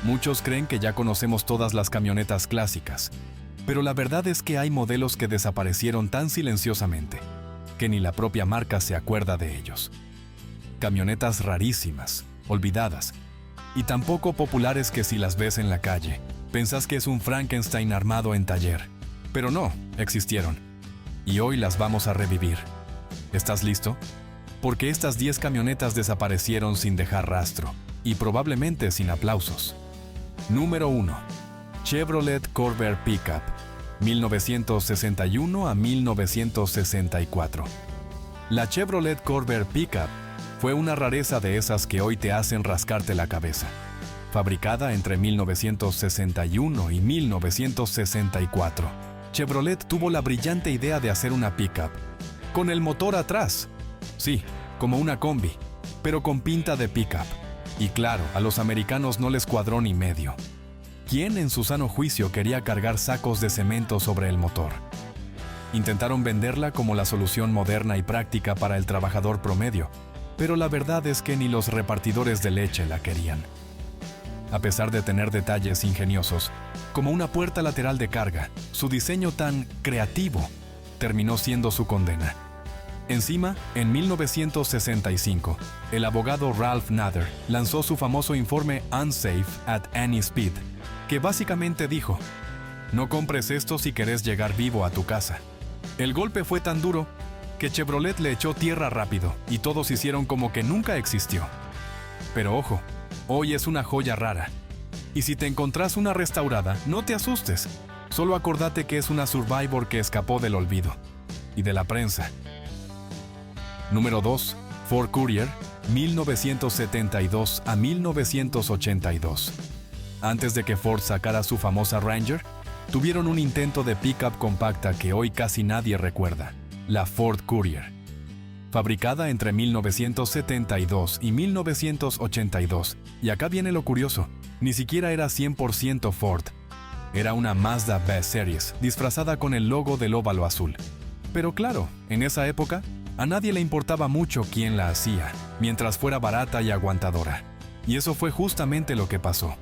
Muchos creen que ya conocemos todas las camionetas clásicas, pero la verdad es que hay modelos que desaparecieron tan silenciosamente que ni la propia marca se acuerda de ellos. Camionetas rarísimas, olvidadas, y tan poco populares que si las ves en la calle, pensás que es un Frankenstein armado en taller. Pero no, existieron. Y hoy las vamos a revivir. ¿Estás listo? Porque estas 10 camionetas desaparecieron sin dejar rastro, y probablemente sin aplausos. Número 1. Chevrolet Corvair Pickup, 1961 a 1964. La Chevrolet Corvair Pickup fue una rareza de esas que hoy te hacen rascarte la cabeza. Fabricada entre 1961 y 1964, Chevrolet tuvo la brillante idea de hacer una pickup con el motor atrás. Sí, como una combi, pero con pinta de pickup. Y claro, a los americanos no les cuadró ni medio. ¿Quién en su sano juicio quería cargar sacos de cemento sobre el motor? Intentaron venderla como la solución moderna y práctica para el trabajador promedio, pero la verdad es que ni los repartidores de leche la querían. A pesar de tener detalles ingeniosos, como una puerta lateral de carga, su diseño tan creativo terminó siendo su condena. Encima, en 1965, el abogado Ralph Nader lanzó su famoso informe Unsafe at Any Speed, que básicamente dijo: no compres esto si querés llegar vivo a tu casa. El golpe fue tan duro que Chevrolet le echó tierra rápido y todos hicieron como que nunca existió. Pero ojo, hoy es una joya rara. Y si te encontrás una restaurada, no te asustes. Solo acordate que es una Survivor que escapó del olvido y de la prensa. Número 2. Ford Courier, 1972 a 1982. Antes de que Ford sacara su famosa Ranger, tuvieron un intento de pickup compacta que hoy casi nadie recuerda, la Ford Courier. Fabricada entre 1972 y 1982, y acá viene lo curioso, ni siquiera era 100% Ford. Era una Mazda B-Series, disfrazada con el logo del óvalo azul. Pero claro, en esa época, a nadie le importaba mucho quién la hacía, mientras fuera barata y aguantadora. Y eso fue justamente lo que pasó.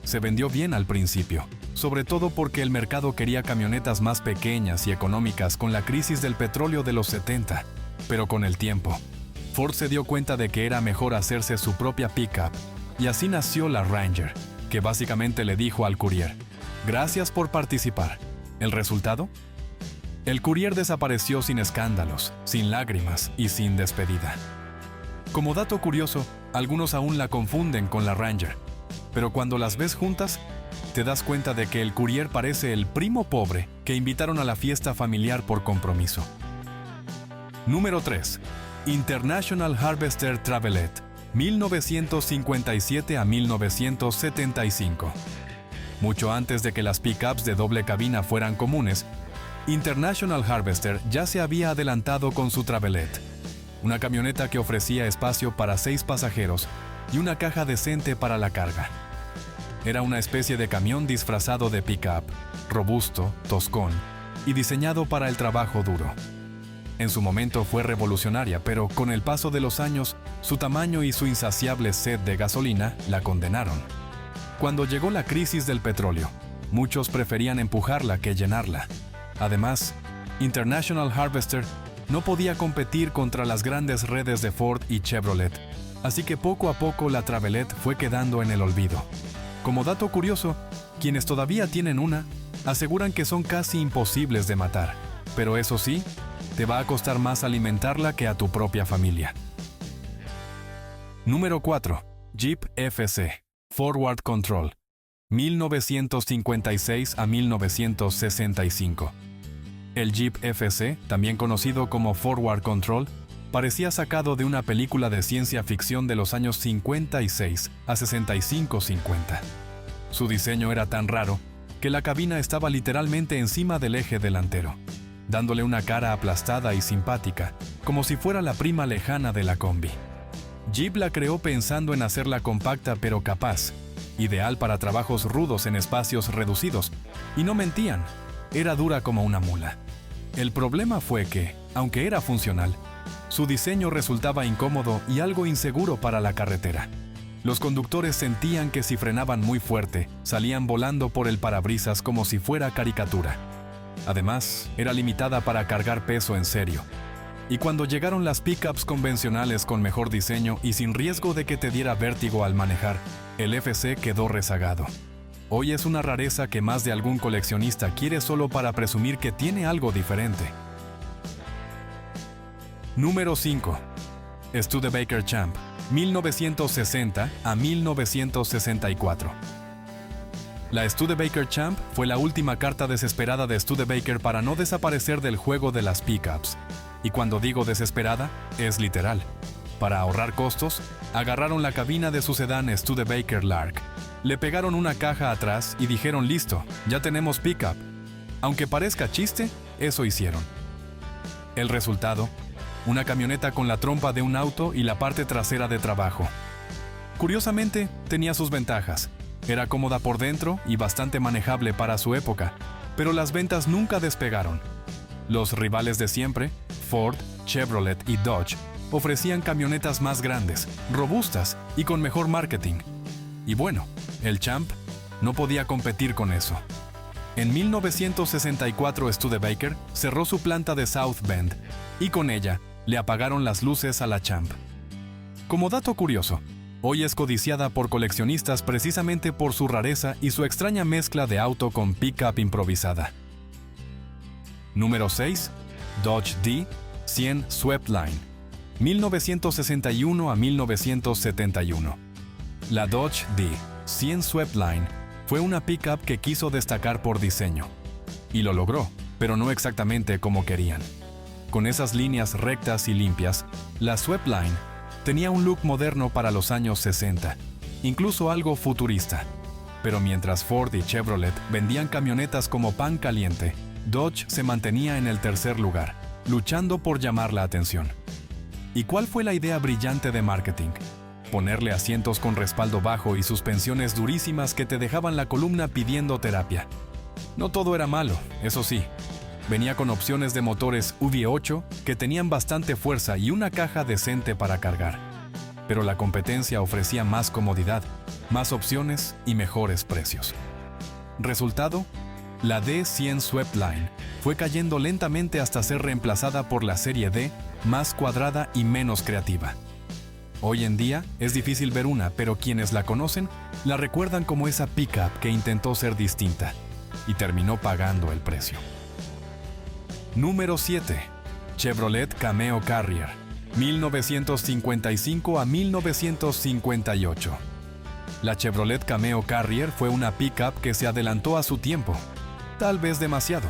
Se vendió bien al principio, sobre todo porque el mercado quería camionetas más pequeñas y económicas con la crisis del petróleo de los 70. Pero con el tiempo, Ford se dio cuenta de que era mejor hacerse su propia pickup, y así nació la Ranger, que básicamente le dijo al Courier: gracias por participar. ¿El resultado? El Courier desapareció sin escándalos, sin lágrimas y sin despedida. Como dato curioso, algunos aún la confunden con la Ranger, pero cuando las ves juntas, te das cuenta de que el Courier parece el primo pobre que invitaron a la fiesta familiar por compromiso. Número 3. International Harvester Travelet, 1957 a 1975. Mucho antes de que las pickups de doble cabina fueran comunes, International Harvester ya se había adelantado con su Travelet, una camioneta que ofrecía espacio para 6 pasajeros y una caja decente para la carga. Era una especie de camión disfrazado de pickup, robusto, toscón y diseñado para el trabajo duro. En su momento fue revolucionaria, pero con el paso de los años, su tamaño y su insaciable sed de gasolina la condenaron. Cuando llegó la crisis del petróleo, muchos preferían empujarla que llenarla. Además, International Harvester no podía competir contra las grandes redes de Ford y Chevrolet, así que poco a poco la Travelet fue quedando en el olvido. Como dato curioso, quienes todavía tienen una, aseguran que son casi imposibles de matar, pero eso sí, te va a costar más alimentarla que a tu propia familia. Número 4. Jeep FC, Forward Control, 1956 a 1965. El Jeep FC, también conocido como Forward Control, parecía sacado de una película de ciencia ficción de los años 56 a 65-50. Su diseño era tan raro que la cabina estaba literalmente encima del eje delantero, dándole una cara aplastada y simpática, como si fuera la prima lejana de la combi. Jeep la creó pensando en hacerla compacta pero capaz, ideal para trabajos rudos en espacios reducidos, y no mentían, era dura como una mula. El problema fue que, aunque era funcional, su diseño resultaba incómodo y algo inseguro para la carretera. Los conductores sentían que si frenaban muy fuerte, salían volando por el parabrisas como si fuera caricatura. Además, era limitada para cargar peso en serio. Y cuando llegaron las pickups convencionales con mejor diseño y sin riesgo de que te diera vértigo al manejar, el FC quedó rezagado. Hoy es una rareza que más de algún coleccionista quiere solo para presumir que tiene algo diferente. Número 5. Studebaker Champ, 1960 a 1964. La Studebaker Champ fue la última carta desesperada de Studebaker para no desaparecer del juego de las pickups. Y cuando digo desesperada, es literal. Para ahorrar costos, agarraron la cabina de su sedán Studebaker Lark, le pegaron una caja atrás y dijeron listo, ya tenemos pickup. Aunque parezca chiste, eso hicieron. El resultado, una camioneta con la trompa de un auto y la parte trasera de trabajo. Curiosamente, tenía sus ventajas. Era cómoda por dentro y bastante manejable para su época, pero las ventas nunca despegaron. Los rivales de siempre, Ford, Chevrolet y Dodge, ofrecían camionetas más grandes, robustas y con mejor marketing. Y bueno, el Champ no podía competir con eso. En 1964 Studebaker cerró su planta de South Bend y con ella le apagaron las luces a la Champ. Como dato curioso, hoy es codiciada por coleccionistas precisamente por su rareza y su extraña mezcla de auto con pickup improvisada. Número 6. Dodge D100 Sweepline, 1961 a 1971. La Dodge D100 Sweepline fue una pickup que quiso destacar por diseño. Y lo logró, pero no exactamente como querían. Con esas líneas rectas y limpias, la Sweepline tenía un look moderno para los años 60, incluso algo futurista. Pero mientras Ford y Chevrolet vendían camionetas como pan caliente, Dodge se mantenía en el tercer lugar, luchando por llamar la atención. ¿Y cuál fue la idea brillante de marketing? Ponerle asientos con respaldo bajo y suspensiones durísimas que te dejaban la columna pidiendo terapia. No todo era malo, eso sí. Venía con opciones de motores V8 que tenían bastante fuerza y una caja decente para cargar. Pero la competencia ofrecía más comodidad, más opciones y mejores precios. Resultado, la D100 Sweepline fue cayendo lentamente hasta ser reemplazada por la serie D, más cuadrada y menos creativa. Hoy en día es difícil ver una, pero quienes la conocen la recuerdan como esa pickup que intentó ser distinta y terminó pagando el precio. Número 7. Chevrolet Cameo Carrier, 1955 a 1958. La Chevrolet Cameo Carrier fue una pickup que se adelantó a su tiempo, tal vez demasiado.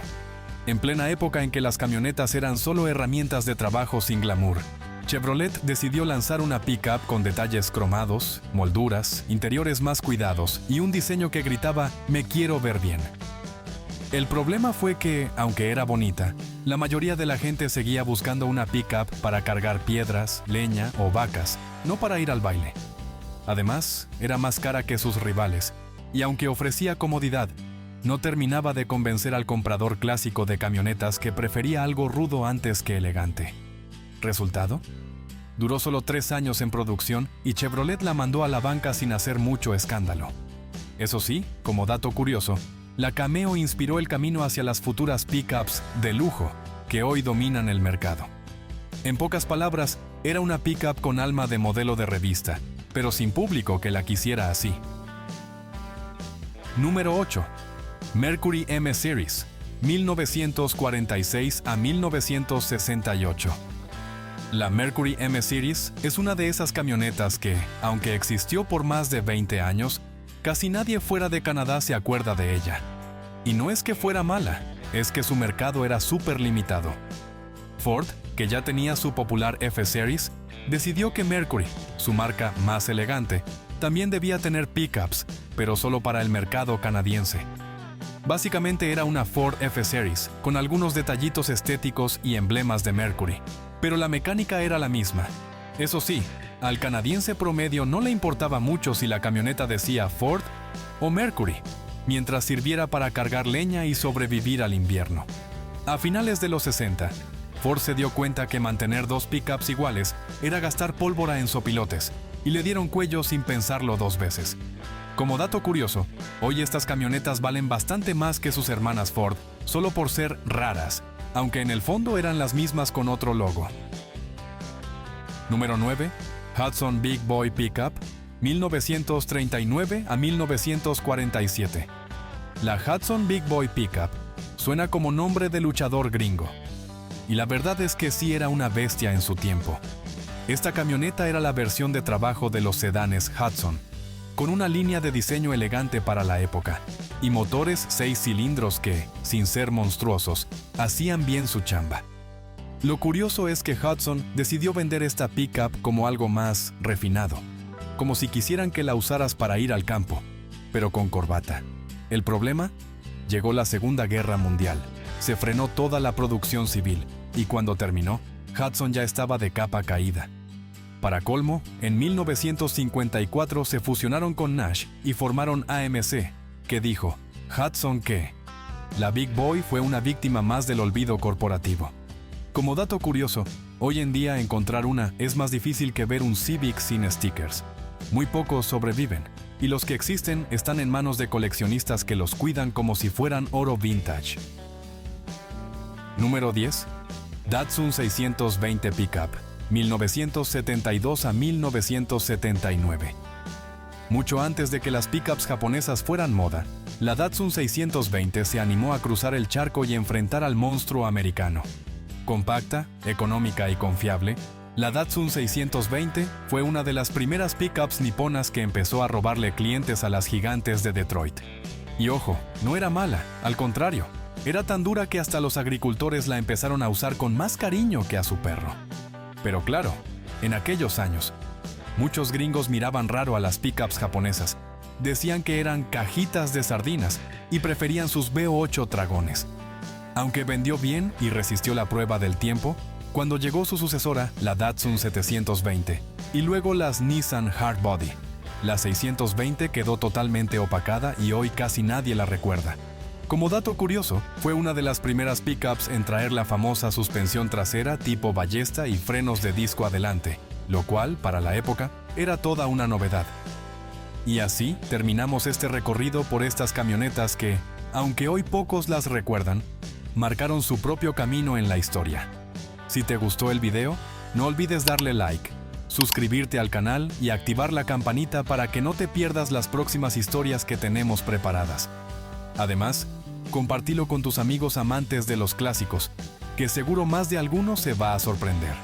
En plena época en que las camionetas eran solo herramientas de trabajo sin glamour, Chevrolet decidió lanzar una pickup con detalles cromados, molduras, interiores más cuidados y un diseño que gritaba "Me quiero ver bien". El problema fue que, aunque era bonita, la mayoría de la gente seguía buscando una pickup para cargar piedras, leña o vacas, no para ir al baile. Además, era más cara que sus rivales, y aunque ofrecía comodidad, no terminaba de convencer al comprador clásico de camionetas que prefería algo rudo antes que elegante. ¿Resultado? Duró solo 3 años en producción y Chevrolet la mandó a la banca sin hacer mucho escándalo. Eso sí, como dato curioso, la Cameo inspiró el camino hacia las futuras pickups de lujo que hoy dominan el mercado. En pocas palabras, era una pickup con alma de modelo de revista, pero sin público que la quisiera así. Número 8. Mercury M Series, 1946 a 1968. La Mercury M Series es una de esas camionetas que, aunque existió por más de 20 años, casi nadie fuera de Canadá se acuerda de ella. Y no es que fuera mala, es que su mercado era súper limitado. Ford, que ya tenía su popular F-Series, decidió que Mercury, su marca más elegante, también debía tener pickups, pero solo para el mercado canadiense. Básicamente era una Ford F-Series, con algunos detallitos estéticos y emblemas de Mercury, pero la mecánica era la misma. Eso sí, al canadiense promedio no le importaba mucho si la camioneta decía Ford o Mercury, mientras sirviera para cargar leña y sobrevivir al invierno. A finales de los 60, Ford se dio cuenta que mantener 2 pickups iguales era gastar pólvora en sopilotes, y le dieron cuello sin pensarlo dos veces. Como dato curioso, hoy estas camionetas valen bastante más que sus hermanas Ford, solo por ser raras, aunque en el fondo eran las mismas con otro logo. Número 9. Hudson Big Boy Pickup, 1939 a 1947. La Hudson Big Boy Pickup suena como nombre de luchador gringo. Y la verdad es que sí era una bestia en su tiempo. Esta camioneta era la versión de trabajo de los sedanes Hudson, con una línea de diseño elegante para la época, y motores 6 cilindros que, sin ser monstruosos, hacían bien su chamba. Lo curioso es que Hudson decidió vender esta pickup como algo más refinado, como si quisieran que la usaras para ir al campo, pero con corbata. ¿El problema? Llegó la Segunda Guerra Mundial, se frenó toda la producción civil, y cuando terminó, Hudson ya estaba de capa caída. Para colmo, en 1954 se fusionaron con Nash y formaron AMC, que dijo, Hudson ¿qué? La Big Boy fue una víctima más del olvido corporativo. Como dato curioso, hoy en día encontrar una es más difícil que ver un Civic sin stickers. Muy pocos sobreviven, y los que existen están en manos de coleccionistas que los cuidan como si fueran oro vintage. Número 10. Datsun 620 Pickup, 1972 a 1979. Mucho antes de que las pickups japonesas fueran moda, la Datsun 620 se animó a cruzar el charco y enfrentar al monstruo americano. Compacta, económica y confiable, la Datsun 620 fue una de las primeras pickups niponas que empezó a robarle clientes a las gigantes de Detroit. Y ojo, no era mala, al contrario, era tan dura que hasta los agricultores la empezaron a usar con más cariño que a su perro. Pero claro, en aquellos años, muchos gringos miraban raro a las pickups japonesas, decían que eran cajitas de sardinas y preferían sus V8 Dragones. Aunque vendió bien y resistió la prueba del tiempo, cuando llegó su sucesora, la Datsun 720, y luego las Nissan Hardbody, la 620 quedó totalmente opacada y hoy casi nadie la recuerda. Como dato curioso, fue una de las primeras pickups en traer la famosa suspensión trasera tipo ballesta y frenos de disco adelante, lo cual, para la época, era toda una novedad. Y así terminamos este recorrido por estas camionetas que, aunque hoy pocos las recuerdan, marcaron su propio camino en la historia. Si te gustó el video, no olvides darle like, suscribirte al canal y activar la campanita para que no te pierdas las próximas historias que tenemos preparadas. Además, compártelo con tus amigos amantes de los clásicos, que seguro más de alguno se va a sorprender.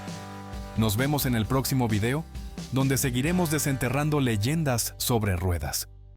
Nos vemos en el próximo video, donde seguiremos desenterrando leyendas sobre ruedas.